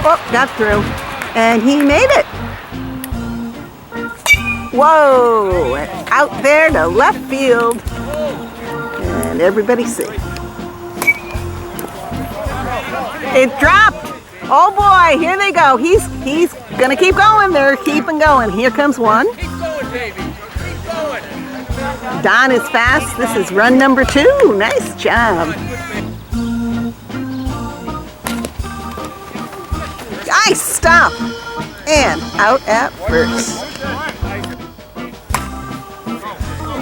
Oh, got through. And he made it. Whoa, out there to left field. And everybody's safe. It dropped. Oh boy, here they go. He's gonna keep going. They're keeping going. Here comes one. Keep going, baby. Keep going. Don is fast. This is run number 2. Nice job. Nice stop. And out at first.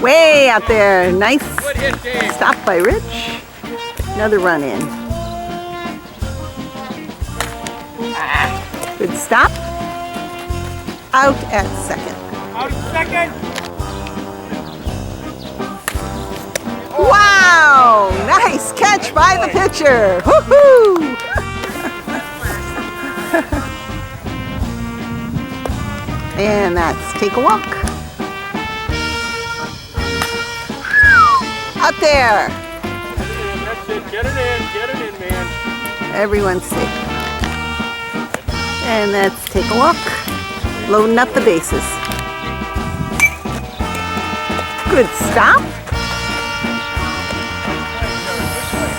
Way out there. Nice stop by Rich. Another run in. Good stop. Out at second. Out at second. Wow! Nice catch by the pitcher. Woohoo! And that's take a walk. Out there. That's it. Get it in, man. Everyone's safe. And that's take a walk. Loading up the bases. Good stop.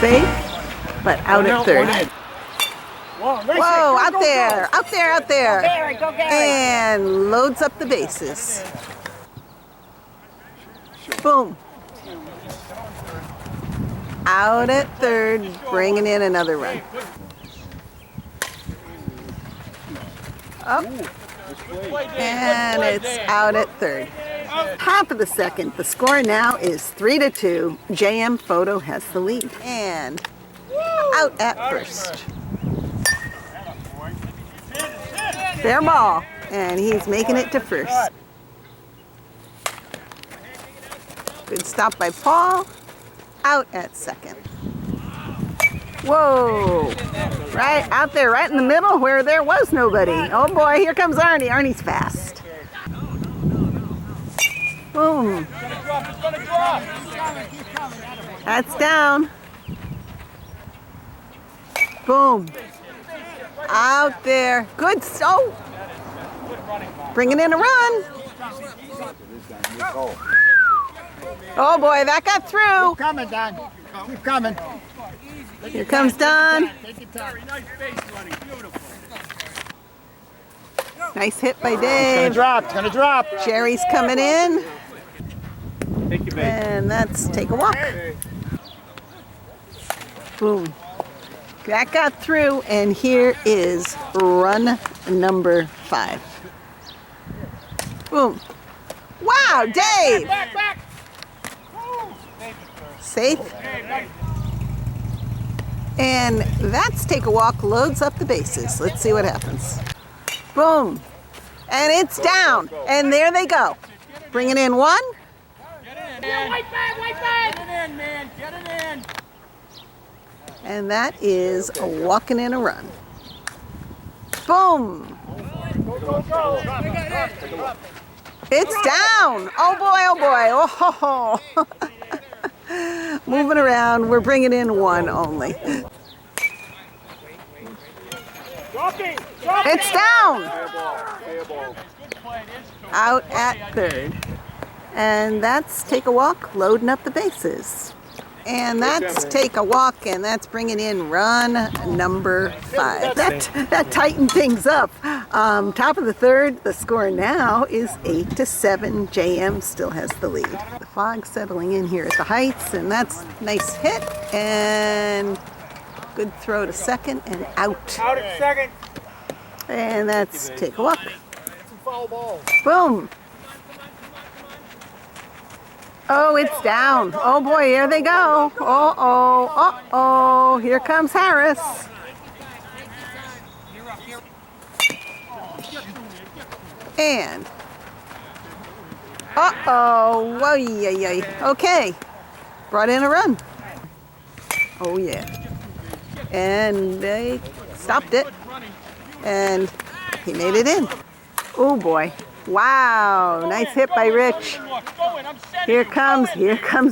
Safe, but out at third. Whoa, out there, out there, out there. And loads up the bases. Boom. Out at third, bringing in another run. Up. And it's out at third. Top of the second. The score now is 3-2. JM Photo has the lead. And out at first. Fair ball. And he's making it to first. Good stop by Paul. Out at second. Whoa. Right out there, right in the middle where there was nobody. Oh boy, here comes Arnie. Arnie's fast. Boom. That's down. Boom. Out there. Good. So. Bringing in a run. Oh boy, that got through. Keep coming, Don. Keep coming. Here comes Don. Nice hit by Dave. It's gonna drop. Jerry's coming in. Thank you, babe. And that's take a walk. Boom. That got through, and here is run number 5. Boom. Wow, Dave. Back. Safe. And that's take a walk, loads up the bases. Let's see what happens. Boom. And it's down. And there they go. Bringing in one. Get in. White bag. Get it in, man. Get it in. And that is a walking in a run. Boom. Go. It's down. Oh boy. Moving around. We're bringing in one only. It's down. Out at third. And that's take a walk, loading up the bases. And that's take a walk, and that's bringing in run number 5. That tightened things up. Top of the third, the score now is 8-7. JM still has the lead. The fog settling in here at the Heights, and that's nice hit, and good throw to second, and out. Out at second. And that's take a walk. Some foul balls. Boom. Oh, it's down. Oh boy, here they go. Uh-oh. Here comes Harris. And uh-oh. Whoa, yeah. Okay. Brought in a run. Oh yeah. And they stopped it. And he made it in. Oh boy. Wow, nice hit by Rich. Here comes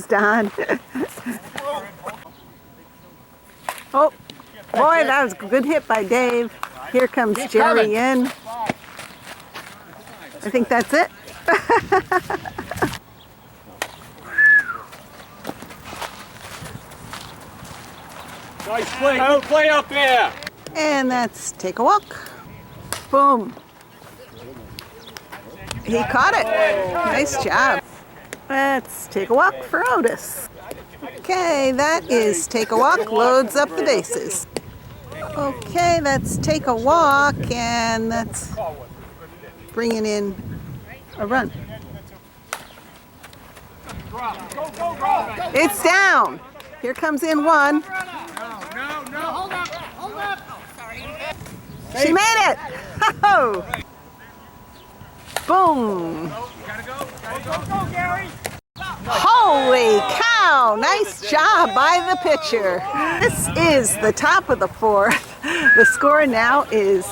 Don. Oh, Boy, that was a good hit by Dave. Here comes Jerry in. I think that's it. Nice play. Good play up there. And that's take a walk. Boom. He caught it. Nice job. Let's take a walk for Otis. Okay, that is take a walk, loads up the bases. Okay, let's take a walk, and that's bringing in a run. It's down. Here comes in one. No, hold up. She made it. Oh. Boom. Go, Gary. Holy cow! Nice job by the pitcher. This is the top of the fourth. The score now is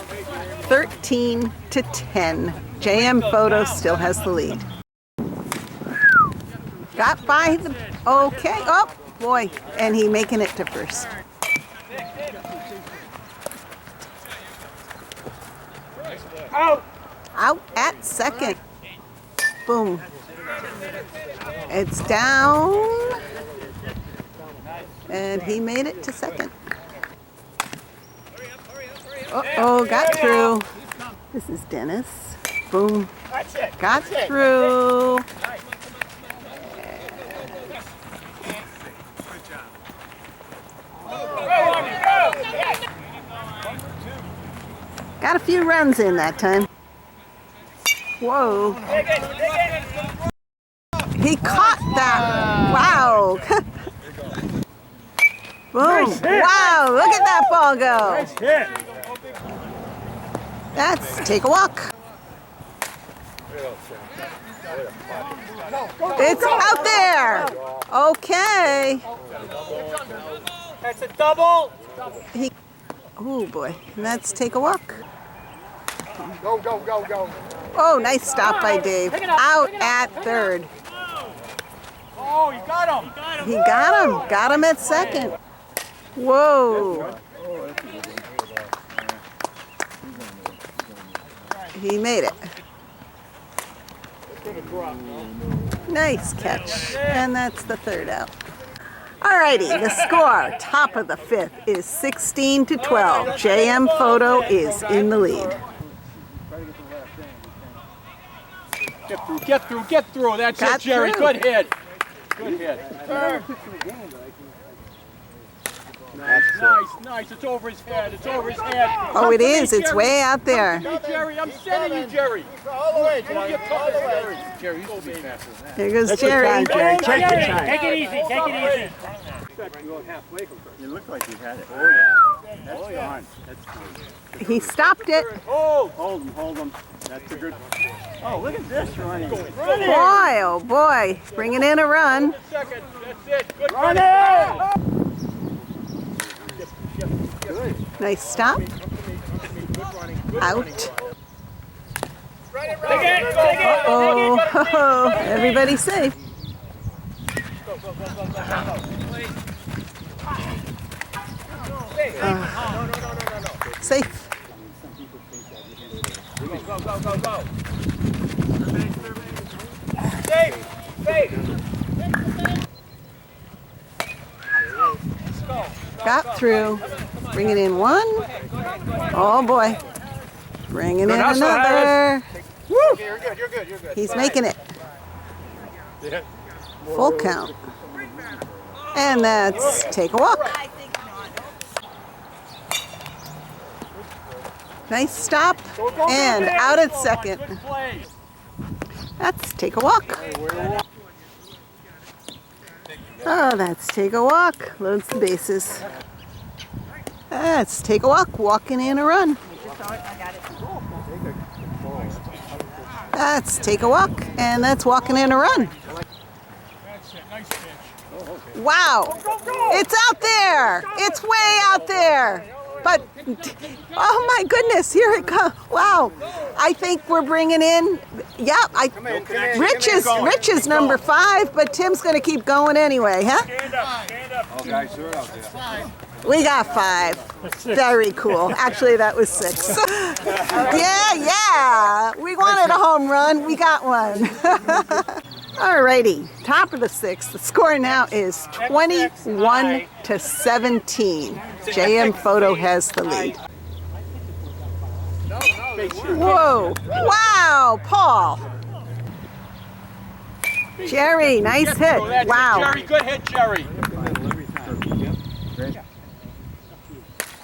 13-10. JM Photo still has the lead. Got by the, okay, oh boy, and he making it to first. Out at second. Boom. It's down. And he made it to second. Uh-oh, got through. This is Dennis. Boom. Got through. Got a few runs in that time. Whoa. He caught that. Wow. Boom. Wow, look at that ball go. Nice hit. That's take a walk. It's out there. Okay. That's a double. Oh boy, and that's take a walk. Go, go, go, go. Oh, nice stop by Dave. Out at third. Oh, you got him. He got him. Got him at second. Whoa. He made it. Nice catch. And that's the third out. Alrighty, the score, top of the fifth, is 16-12. JM Photo is in the lead. Get through. That's Got it, Jerry. through. Good hit. Nice. It's over his head. Oh, it is. It's way out there. Hey, Jerry, I'm sending you, Jerry. All the way, Jerry. Jerry, you should be faster than that. Here goes Take your Jerry. time, Jerry. Take your time. Take it easy. You look like you had it. Oh, yeah. That's fine. That's fine. He stopped it. Hold him. That's a good. Oh, look at this running. Boy, oh boy. Bringing in a run. Second. That's it. Good Run it! Nice stop. Out. Oh, everybody's safe. Safe. Go. Safe. Got through. Bringing in one. Oh boy. Bringing in another. Woo! You're good. He's making it. Full count. And that's take a walk. Nice stop. And out at second. That's take a walk. Oh, that's take a walk. Loads the bases. That's take a walk. Walking in a run. That's take a walk. And that's walking in a run. Wow. It's out there. It's way out there. But, oh my goodness, here it comes. Wow. I think we're bringing in, Rich is number 5, but Tim's going to keep going anyway, huh? Stand up. All guys are out there. We got 5. Very cool. Actually, that was 6. Yeah. We wanted a home run. We got one. Alrighty, top of the 6th. The score now is 21-17. JM Photo has the lead. Whoa! Wow, Paul. Jerry, nice hit. Wow. Jerry, good hit, Jerry.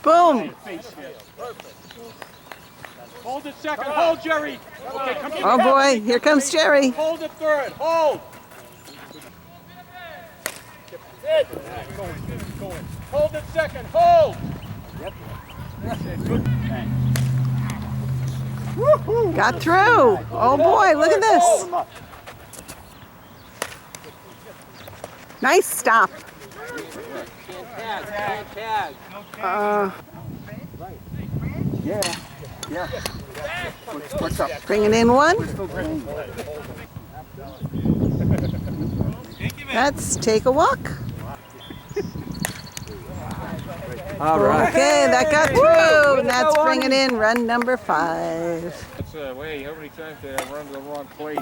Boom. Hold it second. Hold, Jerry. Okay, come in. Oh boy, here comes Jerry. Hold it third. Hold. Hold it second. Hold. Got through. Oh boy, look at this. Nice stop. Yeah. What's up? Bringing in one. Let's take a walk. All right. Okay, that got through. And that's bringing in run number 5. That's way, how many times did I run to the wrong place?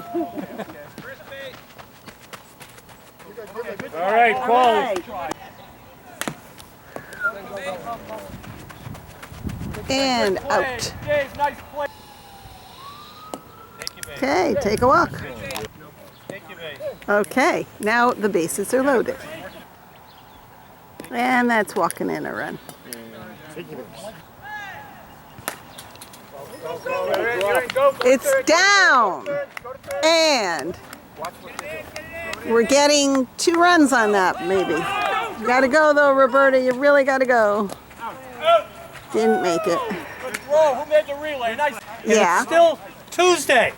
All right, close. And out. Dave, nice play. Okay, take a walk. Okay, now the bases are loaded. And that's walking in a run. It's down. And we're getting 2 runs on that, maybe. You gotta go though, Roberta. You really gotta go. Didn't make it. Good throw. Who made the relay? Nice. Yeah. Still Tuesday.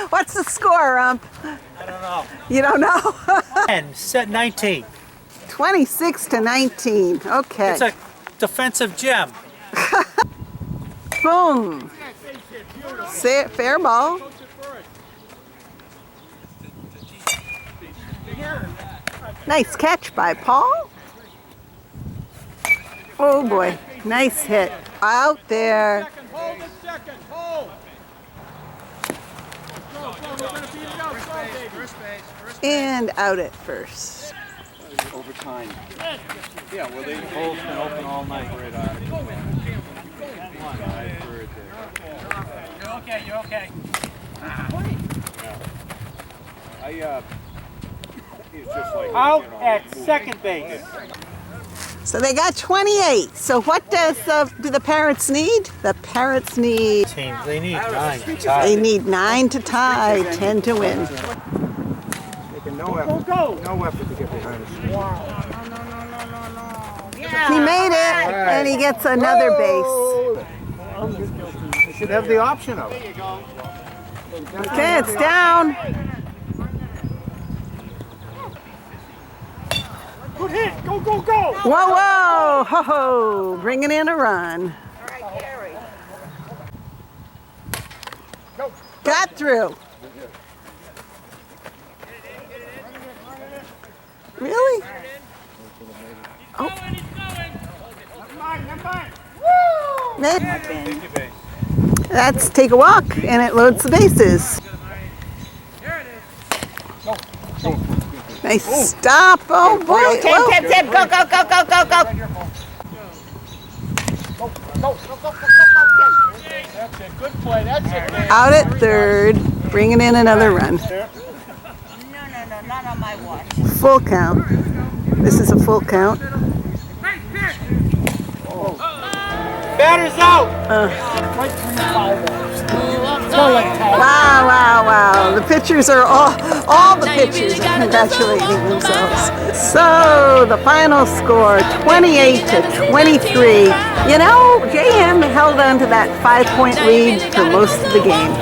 What's the score, Rump? I don't know. You don't know? And set 19. 26-19. Okay. It's a defensive gem. Boom. Fair ball. Nice catch by Paul. Oh boy. Nice hit. Out there. Hold it second. Hold. And out at first. Overtime. Yeah, well, the hole's been open all night. You're okay. You're okay. It's just like, Out at second base. So they got 28. So what do the Parrots need? The Parrots need Team, they need 9 to they tie. need 9 to tie, 10 to win. Making no effort. No effort to get behind us. He made it, and he gets another base. They should have the option of it. Okay, it's down. Good hit. Go, go, go. Whoa, whoa, ho, ho, bringing in a run. Got through. Really? Oh. Let's take a walk, and it loads the bases. Nice stop. Oh boy. Whoa. Tip, go, go, go, go, go, go. That's it. Good play. That's it, man. Out at third, bringing in another run. No, not on my watch. Full count. This is a full count. Batter's out. Wow, wow, wow. The pitchers are all the pitchers are congratulating themselves. So the final score, 28-23. You know, JM held on to that 5-point lead for most of the game.